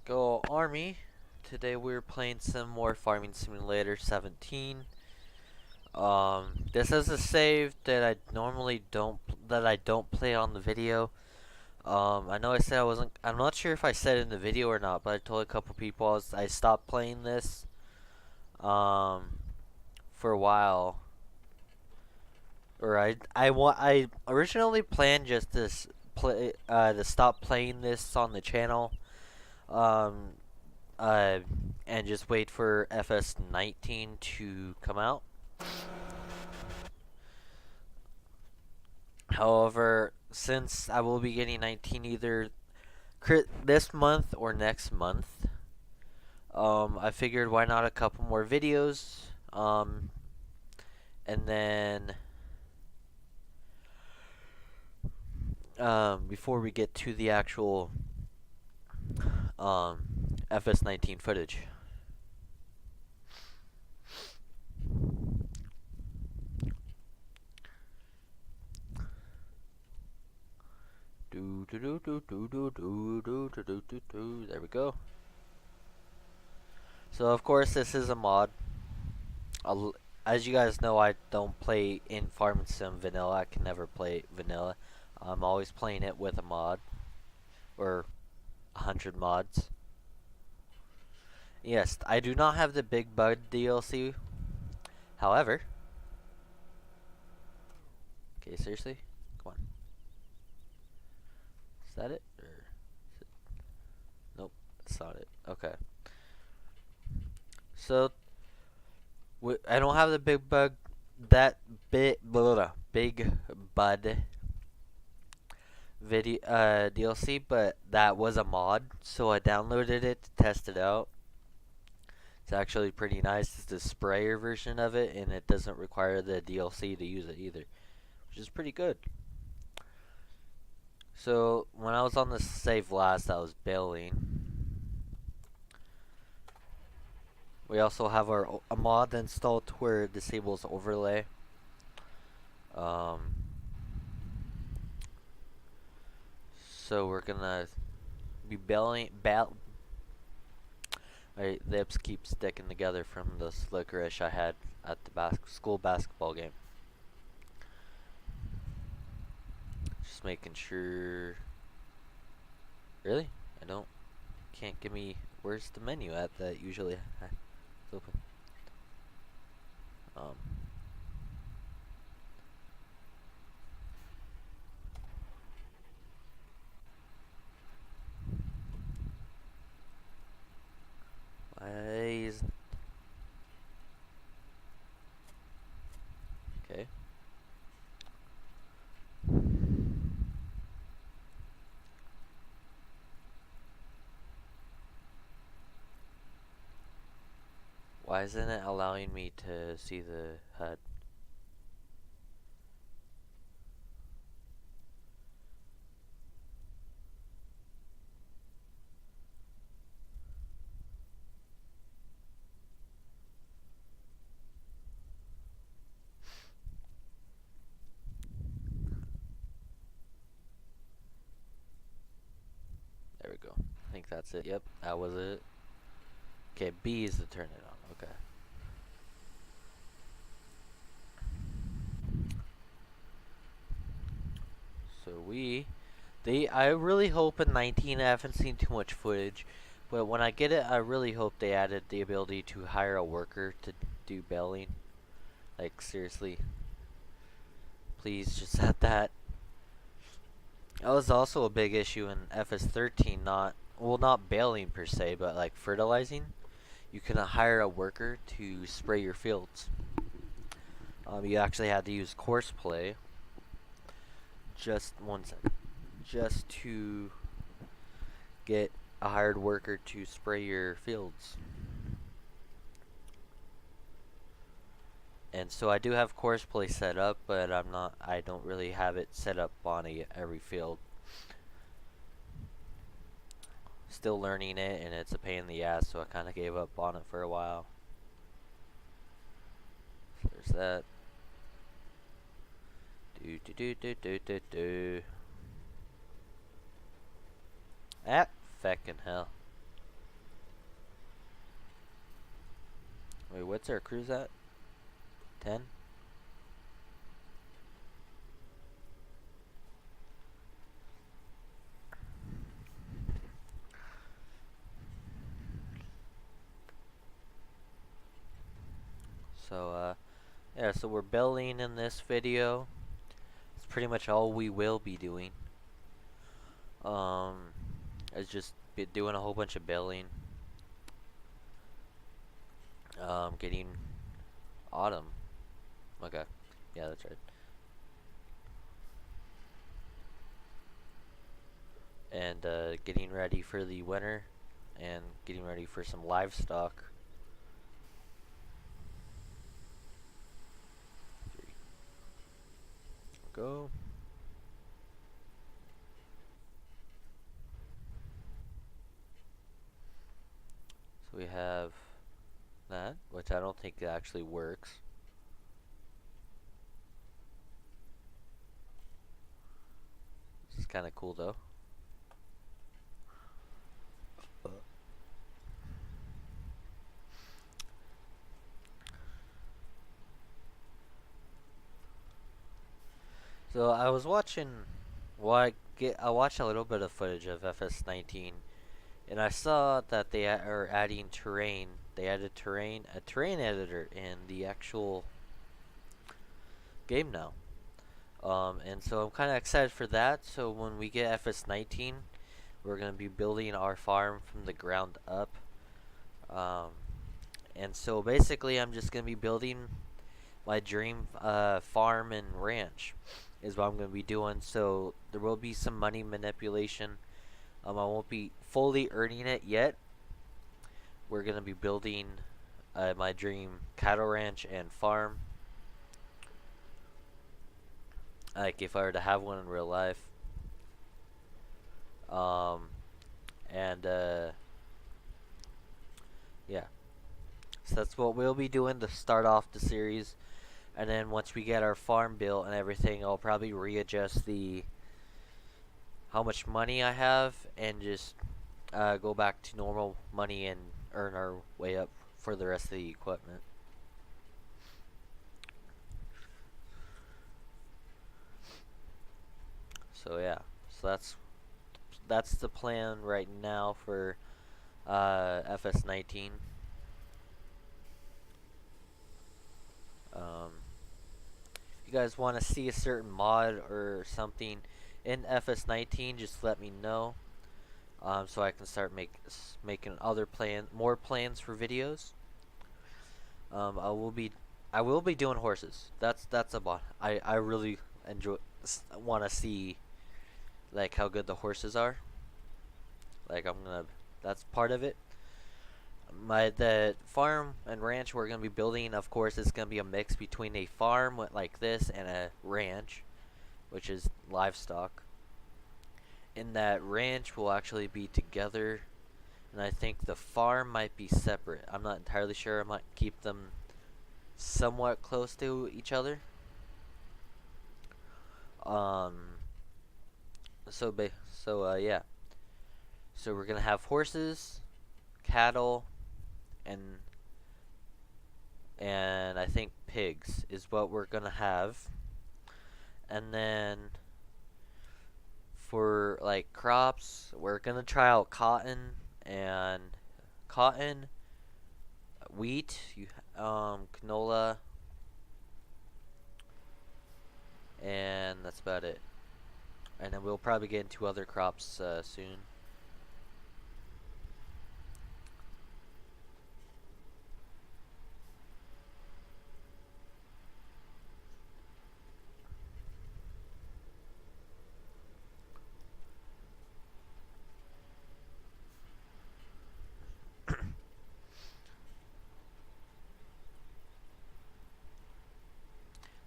Go Army. Today we're playing some more Farming Simulator 17. This is a save that I don't play on the video. I know I said I wasn't. I'm not sure if I said it in the video or not, but I told a couple people I stopped playing this for a while. Or I originally planned just to stop playing this on the channel. Um, uh, and just wait for FS19 to come out. However, since I will be getting 19 either this month or next month, I figured why not a couple more videos, and then before we get to the actual um, FS19 footage. There we go. So of course this is a mod. As you guys know, I don't play in Farming Sim vanilla. I can never play vanilla. I'm always playing it with a mod or 100 mods. Yes, I do not have the Big Bud DLC. However, okay, seriously, come on. Is that it? Or is it? Nope, that's not it. Okay. So I don't have the Big Bug, that big Bud video DLC, but that was a mod, so I downloaded it to test it out. It's actually pretty nice. It's the sprayer version of it, and it doesn't require the DLC to use it either, which is pretty good. So when I was on the save last, I was baling. We also have a mod installed to where it disables overlay. So we're gonna be my lips keep sticking together from the licorice I had at the school basketball game. Just making sure. Really? Can't give me. Where's the menu at that usually it's open? Why is. Okay. Why isn't it allowing me to see the HUD? There we go. I think that's it. Yep, that was it. Okay, B is to turn it on. Okay. So I really hope in 19 I haven't seen too much footage, but when I get it, I really hope they added the ability to hire a worker to do baling. Like, seriously. Please just add that. That was also a big issue in FS13, not baling per se, but like fertilizing. You couldn't hire a worker to spray your fields. You actually had to use courseplay. Just one second. Just to get a hired worker to spray your fields. And so I do have courseplay set up, but I don't really have it set up on every field. Still learning it, and it's a pain in the ass, so I kind of gave up on it for a while. So there's that. Ah, feckin' hell. what's our cruise at? 10? So, yeah, so we're building in this video. It's pretty much all we will be doing. Um, is just doing a whole bunch of building. Getting autumn. Okay, yeah, that's right. And getting ready for the winter, and getting ready for some livestock. Go. So we have that, which I don't think actually works. This is kind of cool though. So I was watching, I watched a little bit of footage of FS19, and I saw that they are adding terrain. They added a terrain editor in the actual game now. And so I'm kind of excited for that. So when we get FS19, we're gonna be building our farm from the ground up. Um, and so basically, I'm just gonna be building my dream farm and ranch is what I'm going to be doing. So there will be some money manipulation. I won't be fully earning it yet. We're going to be building my dream cattle ranch and farm. Like if I were to have one in real life. And yeah. So that's what we'll be doing to start off the series. And then once we get our farm built and everything, I'll probably readjust how much money I have and just go back to normal money and earn our way up for the rest of the equipment. So yeah, so that's the plan right now for FS19. If you guys want to see a certain mod or something in FS19, just let me know, so I can start making more plans for videos. I will be doing horses. That's a mod. I really want to see like how good the horses are. Like that's part of it. The farm and ranch we're gonna be building, of course, is gonna be a mix between a farm like this and a ranch, which is livestock. In that ranch will actually be together, and I think the farm might be separate. I'm not entirely sure. I might keep them somewhat close to each other. Yeah. So we're gonna have horses, cattle, and I think pigs is what we're gonna have. And then for like crops, we're gonna try out cotton, wheat, canola, and that's about it. And then we'll probably get into other crops soon.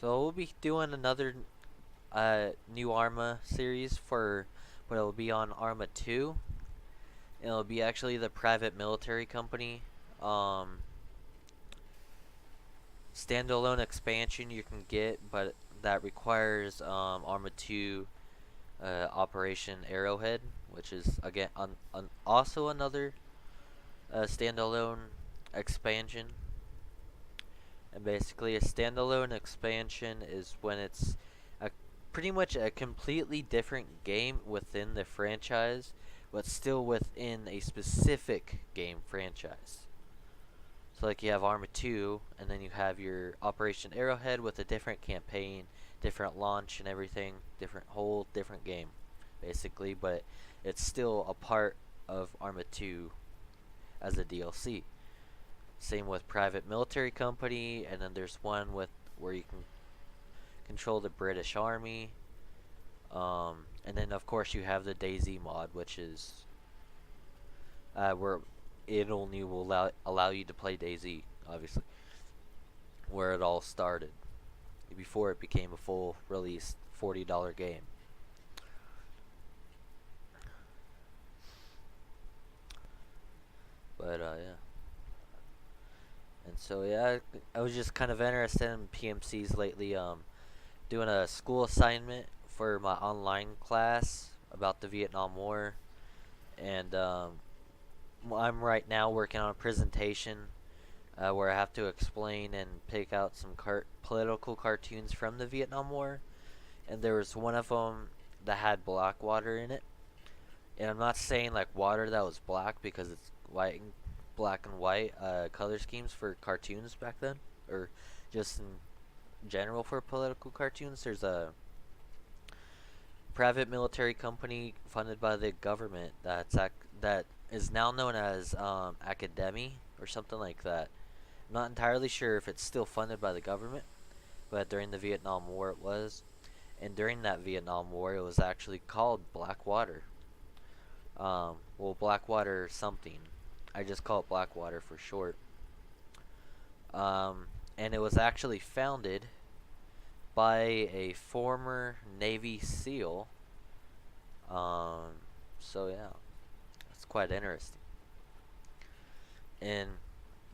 So we'll be doing another new Arma series but it'll be on Arma 2. It'll be actually the private military company. Standalone expansion you can get, but that requires Arma 2 Operation Arrowhead, which is again also another standalone expansion. And basically, a standalone expansion is when it's a pretty much a completely different game within the franchise, but still within a specific game franchise. So like you have Arma 2, and then you have your Operation Arrowhead with a different campaign, different launch and everything, different game, basically, but it's still a part of Arma 2 as a DLC. Same with Private Military Company, and then there's one with where you can control the British Army. And then of course you have the DayZ mod, which is where it only will allow you to play DayZ, obviously, where it all started before it became a full release $40 game. But yeah. And so yeah, I was just kind of interested in PMCs lately. Doing a school assignment for my online class about the Vietnam War, and I'm right now working on a presentation where I have to explain and pick out some political cartoons from the Vietnam War. And there was one of them that had Blackwater in it. And I'm not saying like water that was black, because it's black and white color schemes for cartoons back then, or just in general for political cartoons. There's a private military company funded by the government that is now known as Academy or something like that. I'm not entirely sure if it's still funded by the government, but during the Vietnam War it was. And during that Vietnam War, it was actually called Blackwater. Well, Blackwater something. I just call it Blackwater for short. And it was actually founded by a former Navy SEAL. So yeah, it's quite interesting. And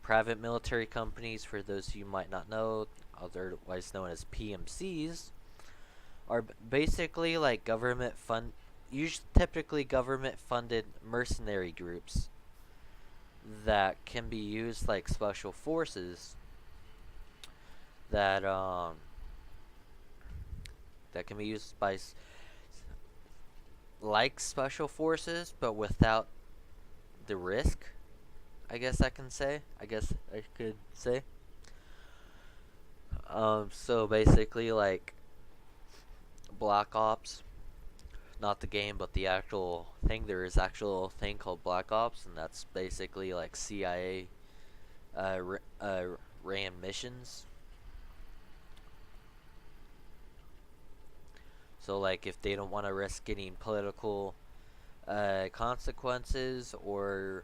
private military companies, for those of you who might not know, otherwise known as PMCs, are basically like typically government funded mercenary groups that can be used like special forces that that can be used by like special forces, but without the risk. I guess I can say. I guess I could say. So basically, like Black Ops, not the game, but the actual thing. There is actual thing called Black Ops, and that's basically like CIA ran missions. So like if they don't want to risk getting political consequences, or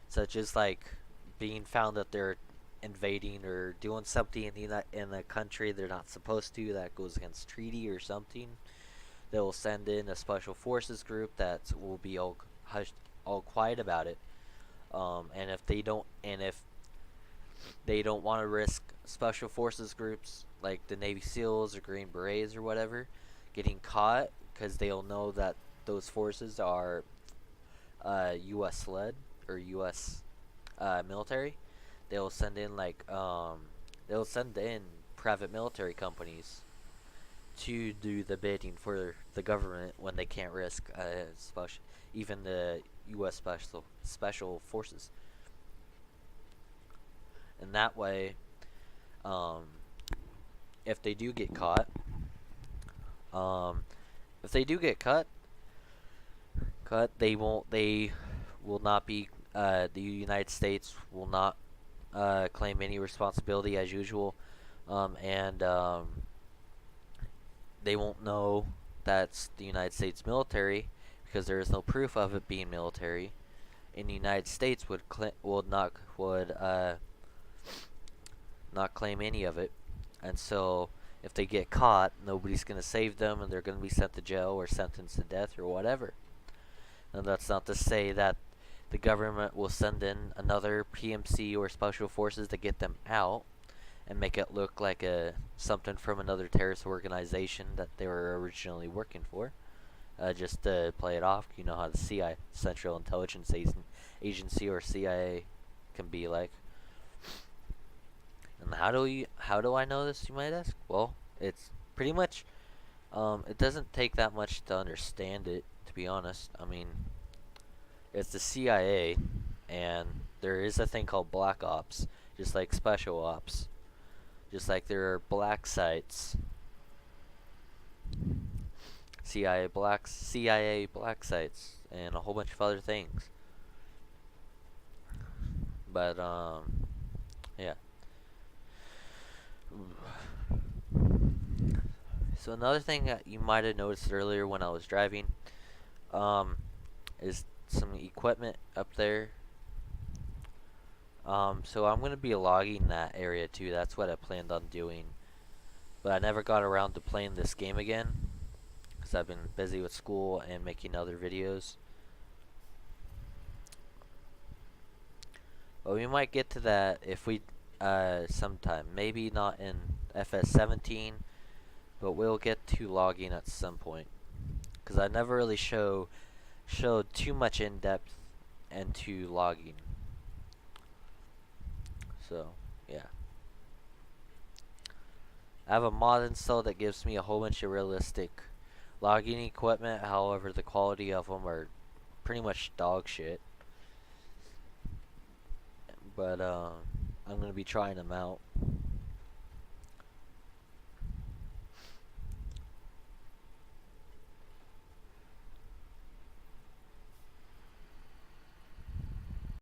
such as like being found that they're invading or doing something in the country they're not supposed to, that goes against treaty or something, they will send in a special forces group that will be all hushed, all quiet about it. And if they don't want to risk special forces groups like the Navy SEALs or Green Berets or whatever getting caught, because they'll know that those forces are U.S. led or U.S. Military. They'll send in private military companies to do the bidding for the government when they can't risk even the U.S. special forces. And that way, if they do get caught, if they do get cut, they will not be. The United States will not claim any responsibility as usual, and they won't know that's the United States military, because there is no proof of it being military. And the United States would not claim any of it, and so if they get caught, nobody's gonna save them, and they're gonna be sent to jail or sentenced to death or whatever. And that's not to say that the government will send in another PMC or special forces to get them out and make it look like something from another terrorist organization that they were originally working for, just to play it off. You know how the CIA, Central Intelligence Agency, or CIA, can be like. And how do I know this, you might ask? Well, it's pretty much it doesn't take that much to understand it, to be honest. I mean, it's the CIA, and there is a thing called Black Ops, just like Special Ops. Just like there are black sites, CIA black sites, and a whole bunch of other things. But yeah. So another thing that you might have noticed earlier when I was driving, um, is some equipment up there. So I'm gonna be logging that area too. That's what I planned on doing, but I never got around to playing this game again because I've been busy with school and making other videos. But we might get to that if we sometime. Maybe not in FS17, but we'll get to logging at some point. Because I never really showed too much in depth into logging. So yeah, I have a mod installed that gives me a whole bunch of realistic logging equipment. However, the quality of them are pretty much dog shit. But I'm gonna be trying them out.